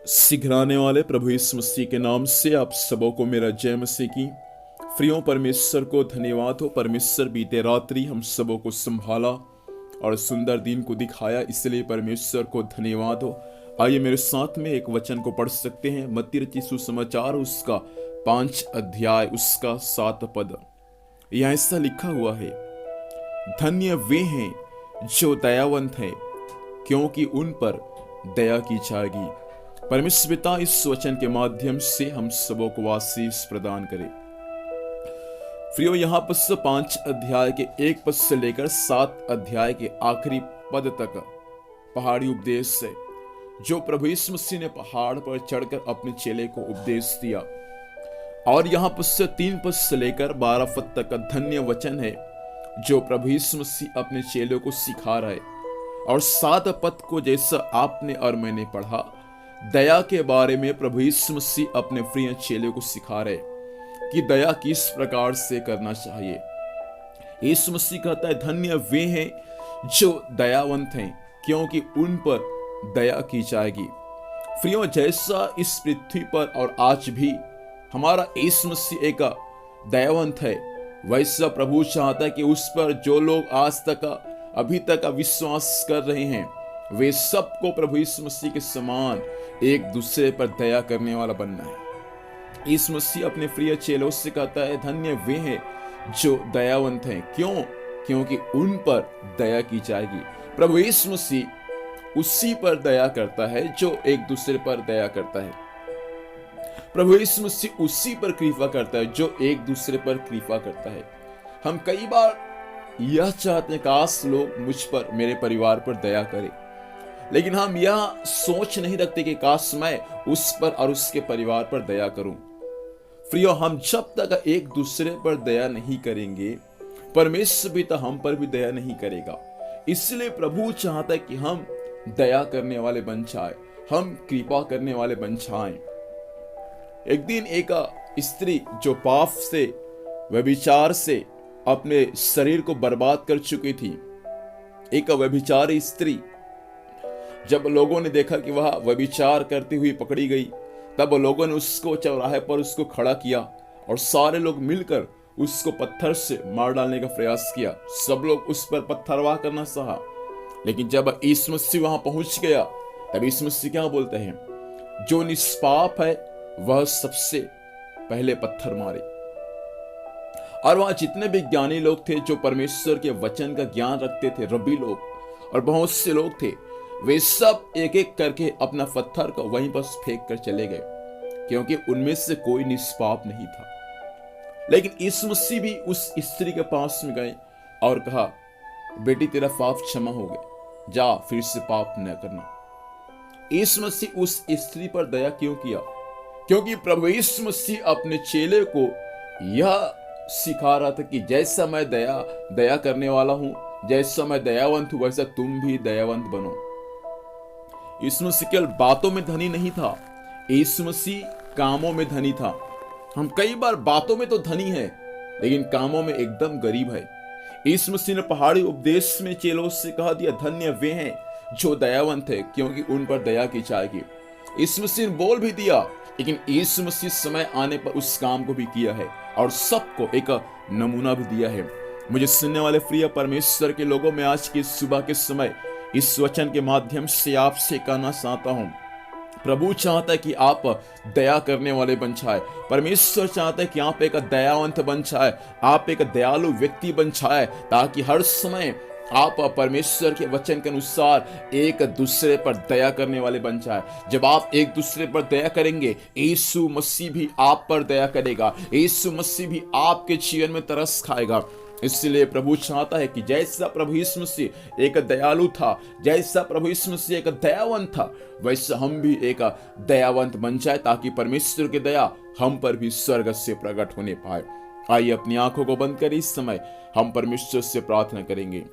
शीघ्र आने वाले प्रभु यीशु मसीह के नाम से आप सबों को मेरा जय मसीह की। प्रियो परमेश्वर को धन्यवाद हो। परमेश्वर बीते रात्रि हम सबों को संभाला और सुंदर दिन को दिखाया, इसलिए परमेश्वर को धन्यवाद हो। आइए मेरे साथ में एक वचन को पढ़ सकते हैं। मत्ती रचित सुसमाचार उसका 5 अध्याय उसका 7 पद। यहाँ ऐसा लिखा हुआ है, धन्य वे हैं जो दयावंत हैं, क्योंकि उन पर दया की जाएगी। परमेश्वर पिता इस वचन के माध्यम से हम सबों को आशीष प्रदान करे। प्रियो, यहाँ पर 5 अध्याय के 1 पद से लेकर 7 अध्याय के आखिरी पद तक पहाड़ी उपदेश है, जो प्रभु यीशु मसीह ने पहाड़ पर चढ़कर अपने चेले को उपदेश दिया। और यहाँ पर 3 पद से लेकर 12 पद तक का धन्य वचन है, जो प्रभु यीशु मसीह अपने चेलों को सिखा रहा है। और 7 पद को जैसा आपने और मैंने पढ़ा, दया के बारे में प्रभु यीशु मसीह अपने प्रिय चेलों को सिखा रहे कि दया किस प्रकार से करना चाहिए। यीशु मसीह कहता है, धन्य वे हैं जो दयावंत हैं, क्योंकि उन पर दया की जाएगी। प्रियो, जैसा इस पृथ्वी पर और आज भी हमारा यीशु मसीह एक दयावंत है, वैसा प्रभु चाहता है कि उस पर जो लोग आज तक अभी तक विश्वास कर रहे हैं, वे सबको प्रभु यीशु मसीह के समान एक दूसरे पर दया करने वाला बनना है। यीशु मसीह अपने प्रिय चेलों से कहता है, धन्य वे हैं जो दयावंत हैं, क्योंकि उन पर दया की जाएगी। प्रभु यीशु मसीह उसी पर दया करता है जो एक दूसरे पर दया करता है। प्रभु यीशु मसीह उसी पर कृपा करता है जो एक दूसरे पर कृपा करता है। हम कई बार यह चाहते हैं, काश लोग मुझ पर, मेरे परिवार पर दया करें, लेकिन हम यह सोच नहीं रखते कि काश मैं उस पर और उसके परिवार पर दया करूं। प्रियो, हम जब तक एक दूसरे पर दया नहीं करेंगे, परमेश्वर भी तो हम पर भी दया नहीं करेगा। इसलिए प्रभु चाहता है कि हम दया करने वाले बन जाए, हम कृपा करने वाले बन जाएं। एक दिन एक स्त्री जो पाप से, व्यभिचार से अपने शरीर को बर्बाद कर चुकी थी, एक व्यभिचारी स्त्री, जब लोगों ने देखा कि वह व्यभिचार करती हुई पकड़ी गई, तब लोगों ने उसको चौराहे पर उसको खड़ा किया और सारे लोग मिलकर उसको पत्थर से मार डालने का प्रयास किया। सब लोग उस पर पत्थरवाह करना सहा, लेकिन जब यीशु मसीह वहां पहुंच गया, तब यीशु मसीह क्या बोलते हैं, जो निष्पाप है वह सबसे पहले पत्थर मारे। और वहां जितने भी ज्ञानी लोग थे, जो परमेश्वर के वचन का ज्ञान रखते थे, रब्बी लोग और बहुत से लोग थे, वे सब एक एक करके अपना पत्थर को वहीं पर फेंक कर चले गए, क्योंकि उनमें से कोई निष्पाप नहीं था। लेकिन यीशु मसीह भी उस स्त्री के पास में गए और कहा, बेटी तेरा पाप क्षमा हो गए, जा फिर से पाप न करना। यीशु मसीह उस स्त्री पर दया क्यों किया? क्योंकि प्रभु यीशु मसीह अपने चेले को यह सिखा रहा था कि जैसा मैं दया करने वाला हूं, जैसा मैं दयावंत हूं, वैसा तुम भी दयावंत बनो। यीशु मसीह केवल बातों में धनी नहीं था, यीशु मसीह कामों में धनी था। हम कई बार बातों में तो धनी है, लेकिन कामों में एकदम गरीब है। यीशु मसीह ने पहाड़ी उपदेश में चेलों से कहा दिया, धन्य वे हैं जो दयावंत है, क्योंकि उन पर दया की जाएगी। यीशु मसीह ने बोल भी दिया, लेकिन यीशु मसीह समय आने पर उस काम को भी किया है और सबको एक नमूना भी दिया है। मुझे सुनने वाले प्रिय परमेश्वर के लोगों में आज की सुबह के समय इस वचन के माध्यम से आपसे कहना चाहता हूं, प्रभु चाहता है कि आप दया करने वाले बन जाए। परमेश्वर चाहता है कि आप एक दयावंत बन जाए, आप एक दयालु व्यक्ति बन जाए, ताकि हर समय आप परमेश्वर के वचन के अनुसार एक दूसरे पर दया करने वाले बन जाए। जब आप एक दूसरे पर दया करेंगे, यीशु मसीह भी आप पर दया करेगा, यीशु मसीह भी आपके जीवन में तरस खाएगा। इसलिए प्रभु चाहता है कि जैसा प्रभु यीशु मसीह एक दयालु था, जैसा प्रभु यीशु मसीह एक दयावंत था, वैसा हम भी एक दयावंत बन जाए, ताकि परमेश्वर की दया हम पर भी स्वर्ग से प्रकट होने पाए। आइए अपनी आंखों को बंद करें, इस समय हम परमेश्वर से प्रार्थना करेंगे।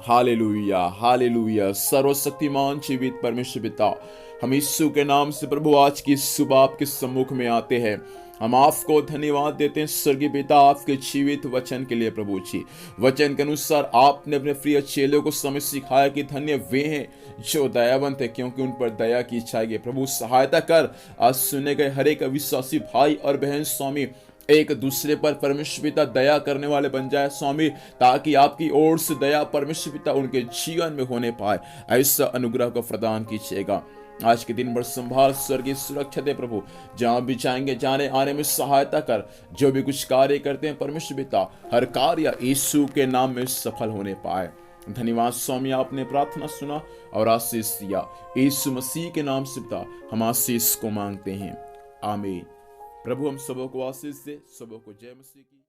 Hallelujah, hallelujah. सर्वशक्तिमान जीवित परमेश्वर पिता, हम यीशु के नाम से प्रभु आज की सुबह आपके सम्मुख में आते हैं। हम आपको धन्यवाद देते हैं स्वर्गीय पिता, आपके जीवित वचन के लिए प्रभु जी। वचन के अनुसार आपने अपने प्रिय चेलों को समझ सिखाया कि धन्य वे हैं जो दयावंत है, क्योंकि उन पर दया की जाएगी। प्रभु सहायता कर, आज सुने गए हर एक विश्वासी भाई और बहन स्वामी एक दूसरे पर परमेश्वर पिता दया करने वाले बन जाए स्वामी, ताकि आपकी ओर से दया परमेश्वर पिता उनके जीवन में होने पाए। ऐसा अनुग्रह को प्रदान कीजिएगा। आज के दिन भर संभाल, स्वर्गीय सुरक्षा दे प्रभु। जहां भी जाएंगे जाने आने में सहायता कर। जो भी कुछ कार्य करते हैं परमेश्वर पिता, हर कार्य यीशु के नाम में सफल होने पाए। धन्यवाद स्वामी, आपने प्रार्थना सुना और आशीष दिया। यीशु मसीह के नाम से पिता हम आशीष को मांगते हैं, आमीन। प्रभु हम सबों को आशीष दे, सबों को जय मसीह की।